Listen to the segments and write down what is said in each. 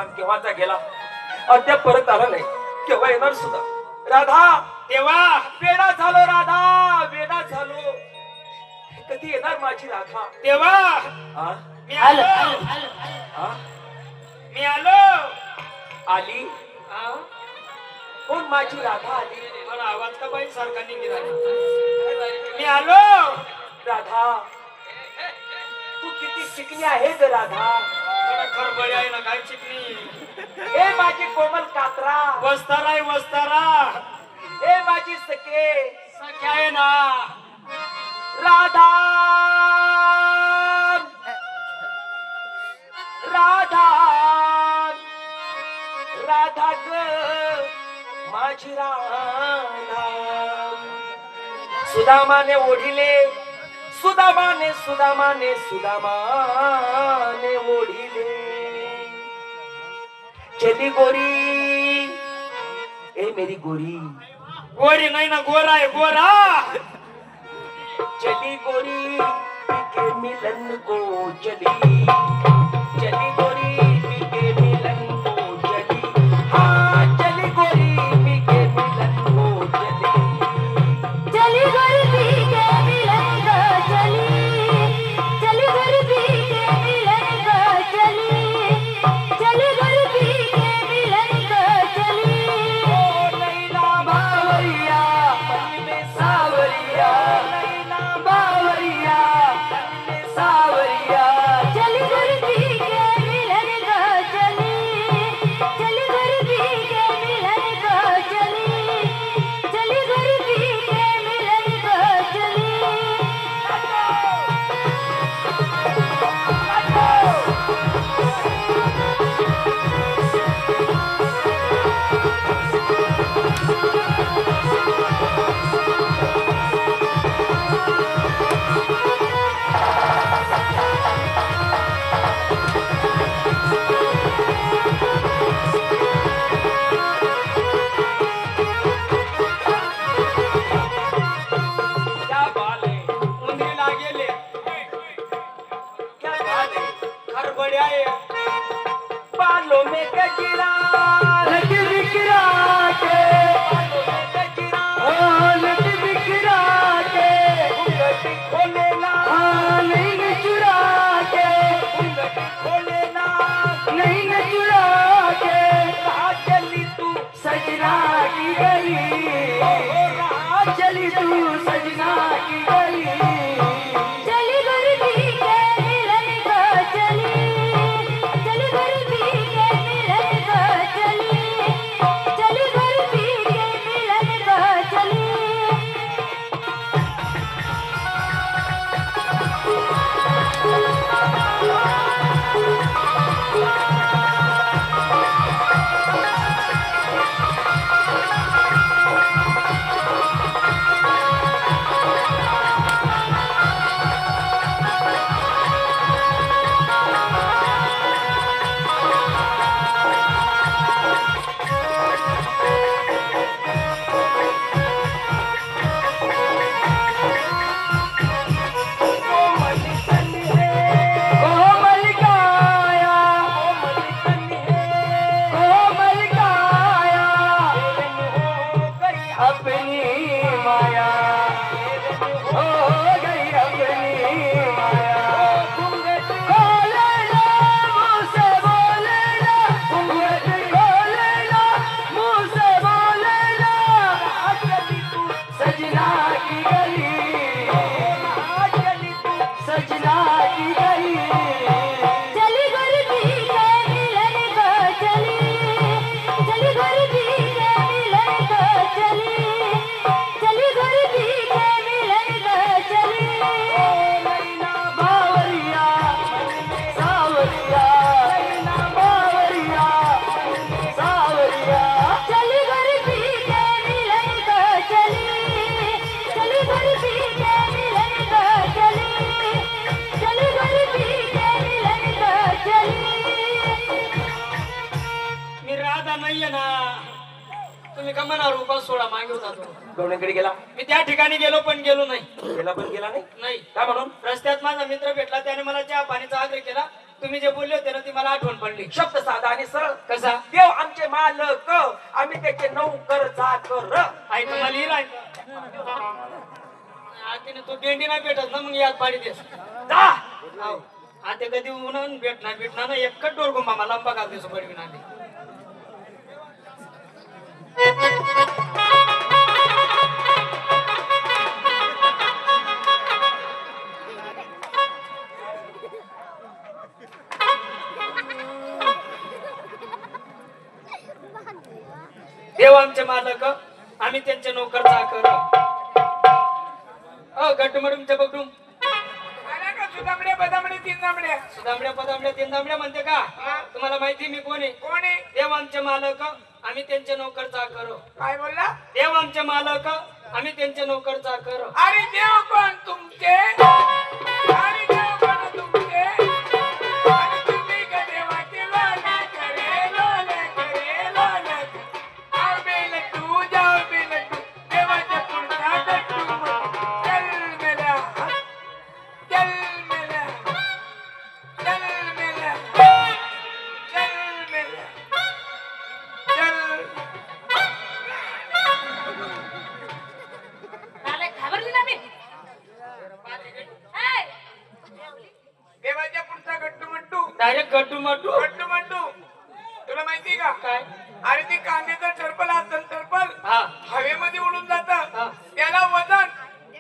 आणि केव्हाचा गेला अद्याप परत आला नाही. केव्हा येणार सुद्धा? राधा तेव्हा वेडा झालो, राधा वेडा झालो. कधी येणार माझी राधा? तेव्हा मी आलो. मी आलो. आली कोण माझी राधा? आली. मला आवाज का बाई सारखा निघाला. मी आलो. राधा तू किती शिकली आहे ग राधा? खरबडी आहे ना काय शिकली? ए माझी कोमल कात्रा. वस्तारा आहे वस्तारा. ए माझी सखे सख्या आहे ना राधा. राधा राधा ग माझी राधा. सुदामाने ओढिले सुदामाने सुदामाने सुदामाने ओढिले. चली गोरी ए मेरी गोरी. गोरी नाही ना गोरा आहे गोरा. चली गोरी के मिलन को चली. चली गोरी के मिलन को चली. हाँ चली गोरी के मिलन को चली. चली गोरी के मिलन को चली. चली गोरी के मिलन को चली. चली गोरी के मिलन को चली. ओ नैना बावरिया मन में सावरिया. नैना बावरिया मन में सावरिया. चली गोरी के मिलन को चली. चली गोरी के मिलन को चली. चली गोरी के मिलन को चली. क्या बाल है उंदरीला गेले. क्या बाल है खरबड्या आहे. बालों में गजरा लग बिखरा के. बालों में गजरा लग बिखरा के. घूंघट खोलेला नहीं चुरा के. घूंघट खोलेला नहीं चुरा के. कहाँ चली तू सजना की गली. कहाँ चली तू सजना की गली. चली गोरी के मिलन को चली. चली गोरी के मिलन को चली. चली गोरी के मिलन को चली. कोमल तन है कोमल काया. कोमल काया हो गई अपनी माया. हो गई अपनी माया. घूंघट खोलेला मुँह से बोलेला. घूंघट खोलेला मुँह से बोलेला. चली तू सजना की गली. चली तू सजना की गली. चली गोरी के मिलन को चली. चली गोरी के मिलन को चली. चली गोरी के मिलन को चली. नैना बावरिया मन में सावरिया. नैना बावरिया मन में सावरिया. चली गोरी के मिलन को चली. चली गोरी के मिलन को चली. चली गोरी के मिलन को चली. मी राधा नाहीये ना. तुम्ही का म्हणा रूपा सोडा मागे होता तो. गवण्याकडे गेला. मी त्या ठिकाणी गेलो पण गेलो नाही. गेला पण गेला नाही. नाही का म्हणून? रस्त्यात माझा मित्र भेटला. त्याने मला चहा पाणीचा आग्रह केला. तुम्ही जे बोलले होते ना ती मला आठवण पडली. शब्द साधा आणि सरळ. कसा? देव आमचे मालक, आम्ही त्याचे नौकर चाकर. आई तुम्हाला हिराय आतीने तो भेंडी नाही भेटत ना मग याद पाडी देस. जा आता कधी उन्हान भेटणार ना एकच डोरगो मामा लंबा का देसो बडवी नांदी. देव आमचे मालक, आम्ही त्यांचे नोकर चाकर. गट्टू मडूमच्या बघून सुदामड्या बदामड्या तीन दामड्या. सुदामड्या पदामड्या तीन दामड्या म्हणते का? तुम्हाला माहिती मी कोण आहे? कोण आहे? देव आमचे मालक, आम्ही त्यांचे नोकर चाकर. काय बोलला? देव आमचे मालक, आम्ही त्यांचे नोकर चाकर. अरे देव कोण तुमचे? अरे देव कोण तुमचे? अरे तुम्ही का देवाचे लोले करे, लोले करे, लोले करे. आओ बेलटू, जाओ बेलटू, देवाच्या पुढचा गट्टू मग. चल मेल्या, चल मेल्या, चल मेल्या, चल मेल्या, चल. घाबरली ना मी. देवाच्या पुढचा गट्टू मट्टू. डायरेक्ट गट्टू मट्टू. गट्टू मट्टू तुला माहिती का? काय? अरे ते कांद्याचं टरपल असतं, टरपल हा हवेमध्ये उडून जात. हा. त्याला वजन,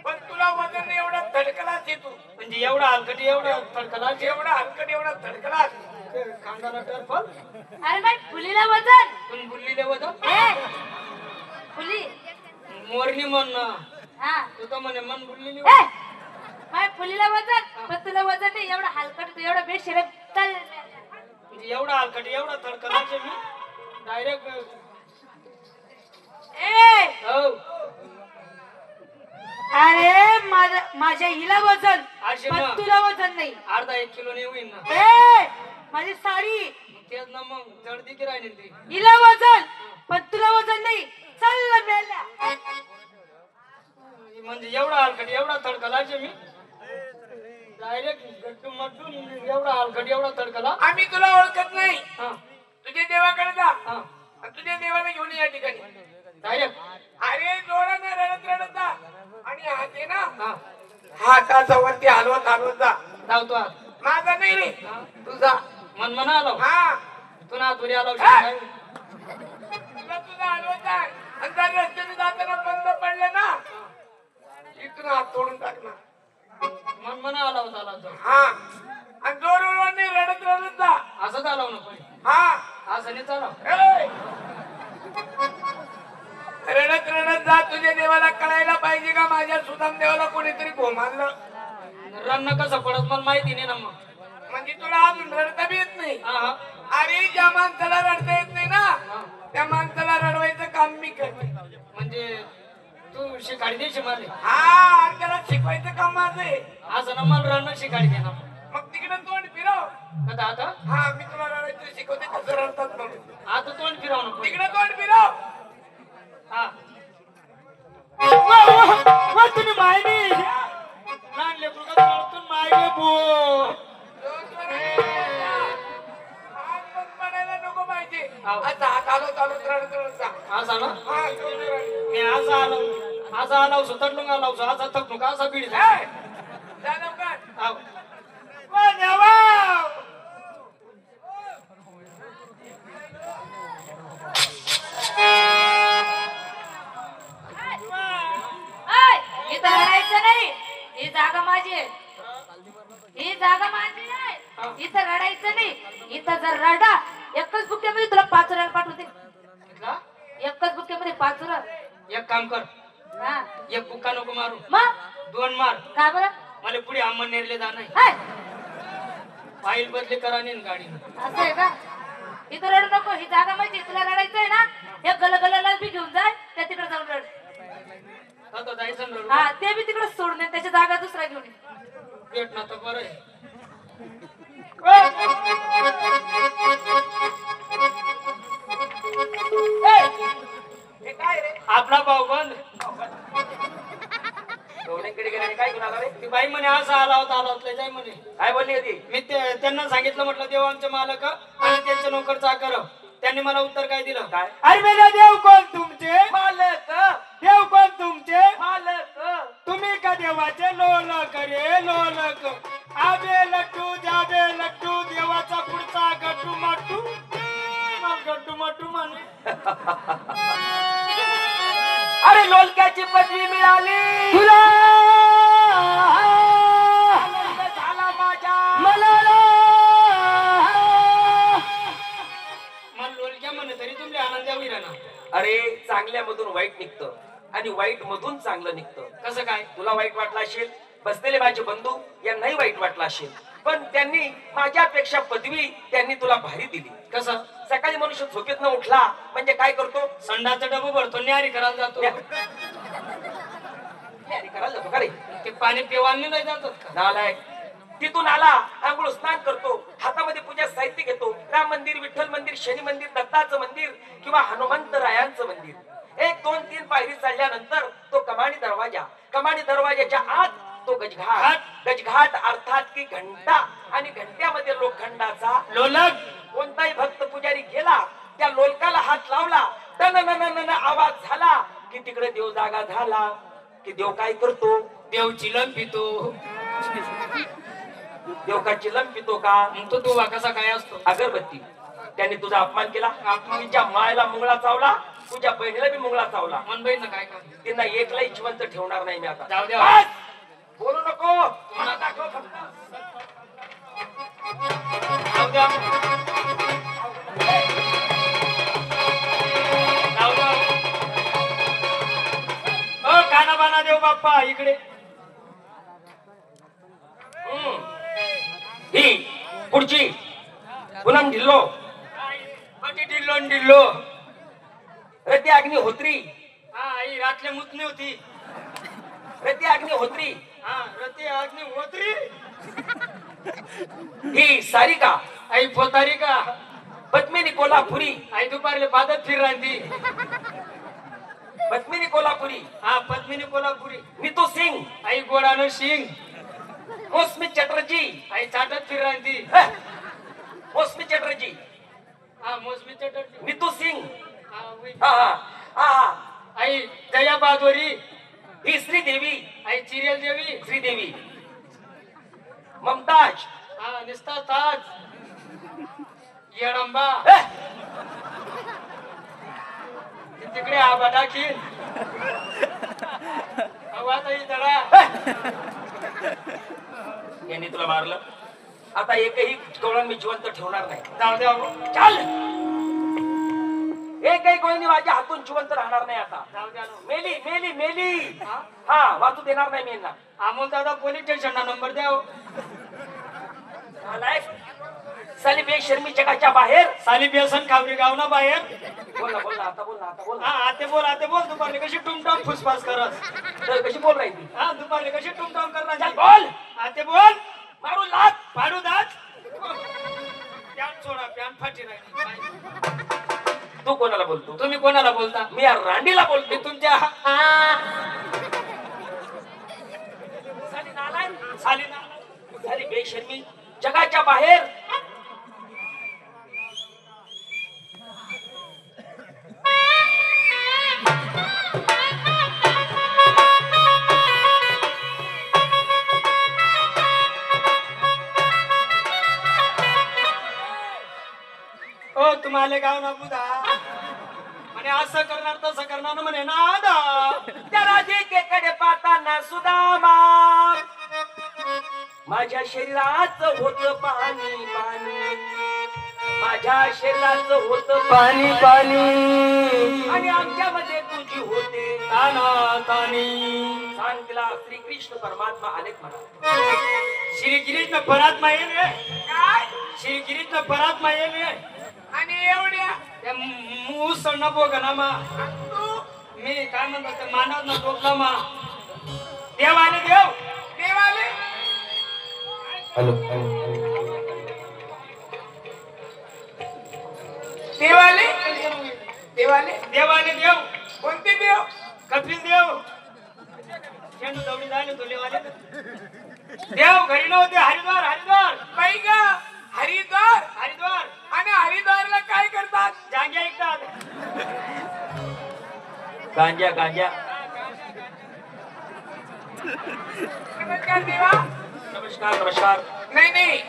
पण तुला वजन नाही एवढा धडकलाच येतो. म्हणजे एवढा हलकटी एवढा थडकला एवढा हलकट एवढा धडकलाच. कांदाला टरफल अरे बाई फुलीला वजन. तुम्ही बोलली देव फुली मोरणी म्हण हा तू तर म्हणे मन बोललेली. बाई फुलीला वजन, पण तुला वजन नाही. एवढा हलकट तू एवढा बेशिरे चल. म्हणजे एवढा हलकटी एवढा थडकला मी डायरेक्ट. हो अरे माझ्या हिला वजन, अशी पण मग तुला वजन नाही. अर्धा 1 किलो ने होईल ना. माझी साडी तेच ना मग जडदी की राहिली ती. हिला वजन, पण तुला वजन नाही. चल मेल्या. म्हणजे एवढा हलकटी एवढा थडकला मी डायरेक्ट गट्टू मट्टू. एवढा हलकटी एवढा थडकला. आम्ही तुला ओळखत नाही. हा तुझ्या देवाकडे जा हा आणि तुझ्या देवाला घेऊन या ठिकाणी. डायरेक्ट. अरे जोराने रडत रडत जा आणि हात आहे ना, हा हाताचा वरती हलवत हलवत जा. धावतो आत. माझा नाही रे, हा. तुझा. मन म्हणा आलो हा तू ना तुरी आलो. तुला तुझा हलवत आहे. आणि जर रस्त्याने जाताना बंद पडले ना, इथून हात तोडून टाकणार. मन म्हणा आला होता आला तो. हा आणि जोराने रडत रडत जा. असं चालव ना पण हा असं नाही चालव. ए! रडत रडत जा. तुझ्या देवाला कळायला पाहिजे का माझ्या सुदाम देवाला कोणीतरी घोमानलं. रन्न कसं पडत मला माहिती नाही ना मग. म्हणजे तुला अजून रडता बी येत नाही. हा हा अरे ज्या माणसाला रडता येत नाही ना, त्या माणसाला रडवायचं काम मी करते. म्हणजे तू शिकाडी देशी मला. हा आणि त्याला शिकवायचं काम माझं आहे. असं ना मला रन्न शिकाडी दे ना. मग तिकडे तोंड फिरव. कदा आता हा मी तुला रडायचं शिकवते कसं रडतात म्हणून. आता तोंड फिरव ना. तिकडे तोंड फिरव. हा तुम्ही मायने लहान लेकरू का रडतून मागे बो. हात पण पडायला नको पाहिजे. हाव. आता हात आलो चालू रडत रडत जा. असा ना हा तोंड रड. मी असा आलो सुतडलो आलो असा थकलो का असा बीड. ए! जा लवकर. हाव ओ देवा! इथं रडायचं नाही. ही जागा माझी आहे. ही जागा माझी आहे. इथं रडायचं नाही. इथं जर रडा एकच बुक्यामध्ये तुला 5 रुपये पाठवते. इथला एकच बुक्यामध्ये 5 रुपये. एक काम कर. हा एक बुक्का नको मारू. मग 2 मार. का बरं? मला पुढे आम्हाला नेरले जा नाही. हाय, फाईल बदली करा नाही गाडी. असं आहे का? इथं रडू नको. ही जागा माझी. तुला रडायचंय ना, एक गलगलाला बी घेऊन जाय. त्या तिकडे जाऊन रड. आता जायचं ना रडू. हा ते बी तिकडे सोडून ये. त्याची जागा दुसरा घेऊन ये. भेट ना तर बरं आहे. हे काय रे? आपला भाऊ बंद दोन्हीकडे गेले काय घेऊन आला रे? ती बाई म्हणे असं आला होता जाय म्हणे. काय बोलली होती? मी त्यांना सांगितलं म्हटलं देव आमचे मालक आणि त्यांचे नोकर चाकर. त्यांनी मला उत्तर काय दिलं? काय? अरे मेरा देव कोण तुमचे? मालक. देव कोण तुमचे? मालक. तुम्ही का देवाचे लोलक रे लोलक. आबे लट्टू जाबे लट्टू देवाचा पुढचा गट्टू माटू. गट्टू माटू म्हणे. अरे लोलक्याची पदवी मिळाली तुला आनंद झाला माझ्या. मला मला लोलक्या म्हणे तरी तुमच्या आनंद होईल ना. अरे चांगल्यामधून वाईट निघतं आणि वाईट मधून चांगलं निघतं. कसं काय? तुला वाईट वाटलं असेल, बसलेले माझे बंधू यांनाही वाईट वाटलं असेल, पण त्यांनी माझ्यापेक्षा पदवी त्यांनी तुला भारी दिली. कसं? सकाळी मनुष्य झोपेत न उठला म्हणजे काय करतो? संडाचं डबं भरतो न्यारी करायला जातो. न्यारी करायला जातो का रे? ते पाणी पिवायला नाही जातात का? नालायक. तिथून आला आंघोळ स्नान करतो, हातामध्ये पूजा साहित्य घेतो. राम मंदिर, विठ्ठल मंदिर, शनी मंदिर, दत्ताचं मंदिर किंवा हनुमंत रायांचं मंदिर. 1 2 3 पायरी चढल्यानंतर तो कमानी दरवाजा, कमानी दरवाजाच्या आत तो गजघाट, गजघाट अर्थात की घंटा, आणि घंट्यामध्ये लोखंडाचा लोलक. कोणताही भक्त पुजारी गेला त्या लोलकाला हात लावला, टन आवाज झाला की तिकडे देव जागा झाला. की देव काय करतो? देव चिलम पितो. देव का चिलम पितो का? मग तो दुवा कसा काय असतो? अगरबत्ती. त्यांनी तुझा अपमान केला, तुझ्या मायला मुंगळा चावला, तुझ्या बहिणीला बी मुंगळा चावला. मन बहीण काय का? त्यांना एकलाही जिवंत ठेवणार नाही मी आता. जाऊ द्या. बस! बोलू नको. मला दाखव फक्त. जाऊ द्या. जाऊ द्या. ओ काना बाना देव बाप्पा इकडे. ही पुढची पुनम ढिल्लो, डिल्लो डिल्लो. रती अग्निहोत्री, हा आई रातले मुतली होती. रती अग्निहोत्री. हा रती अग्नी होत्री. ही सारिका, आई पोतारी का? पद्मिनी कोल्हापुरी, आई दुपारले बादत फिर राहती. पद्मिनी कोल्हापुरी. हा पद्मिनी कोल्हापुरी. नीतू सिंग, आई गोडानो सिंग. मौसमी चटर्जी, आई चाटत फिर राहती. मौसमी चटर्जी, हा मोसमी चटर्जी. नीतू सिंग. हा वही. हा हा हा. आई जया बहादुरी. ही श्रीदेवी, आई चिरियल देवी. श्रीदेवी. ममताज. हा निस्ता ताज. येडंबा. तिकडे आबा दाखील. आवाज आई जरा. यांनी तुला मारलं, आता एकही गवळण मी जिवंत ठेवणार नाही. जाऊ द्या. चाल. एकही कोणी माझ्या हातून जिवंत राहणार नाही आता. जाऊ द्या. मेली मेली मेली. हा? हा वाचू देणार नाही मी यांना. अमोल दादा पोलीस स्टेशनला नंबर द्या. साली बेशर्मी जगाच्या बाहेर. साली बेसन खावरी गावना बाहेर. बोल ना बोल ना आता बोल ना आता बोल हा ना. आते बोल दुपारले कशी टुमटाम फुसफास करत. तर कशी बोल राहिली? हा दुपारले कशी टुमटाम चल करणार. बोल. आते बोल. मारू लात. पाडू दात. पॅन सोडा पॅन फाटी राहिली. तू कोणाला बोलतो? तुम्ही कोणाला बोलता? मी या रांडीला बोलतो. मी तुमच्या साली नालायक, साली ना. साली बेशर्मी जगाच्या बाहेर. ओ तुम्हाला गाव ना बुधा म्हणे असं करणार तसं करणार ना म्हणे नादा. त्या राधिकेकडे पाहताना सुदामा माझ्या शरीराचं होत पाणी पाणी, माझ्या शरीराचं होत पाणी पाणी आणि आमच्यामध्ये तुझी होते ताना तानी. सांग तिला श्रीकृष्ण परमात्मा आलेत म्हणा. श्री गिरीश परात्मा येईल रे. काय? श्री गिरीश परात्मा येईल रे. आणि एवढ्या मुसळ बोग ना मा. मी काय म्हणतो ते मानव ना टोपला मा. देव आले देव. देवाले. हॅलो देवाले देवाले देव आले देव. कोणते देव? कपिल देव. झेंडू दौडी झाले तुले वाले देव घरी नव्हते हरिद्वार हरिद्वार बाई ग हरिद्वार हरिद्वार आणि हरिद्वारला काय करतात जांग्या ऐकतात गांजा गांजा नमस्कार देवा नमस्कार नमस्कार नाही नाही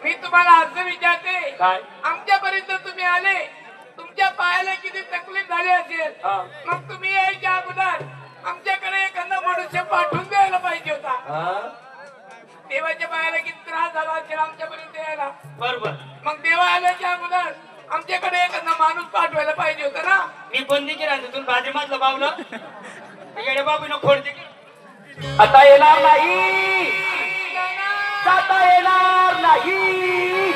मी तुम्हाला असं विचारते काय आमच्यापर्यंत तुम्ही आले तुमच्या पायाला किती तकलीफ झाली असेल हा. मग तुम्ही यायच्या अगोदर आमच्याकडे एखादा मनुष्य पाठवून द्यायला पाहिजे होता हा देवाच्या पायाला किती त्रास झाला असेल आमच्यापर्यंत यायला बरोबर मग देवा आल्याच्या अगोदर आमच्याकडे एखादा माणूस पाठवायला पाहिजे होता ना मी बंदी केला तिथून बाजरीमातलं बावलं येडे बाबून खोडते आता येणार नाही जाता येणार नाही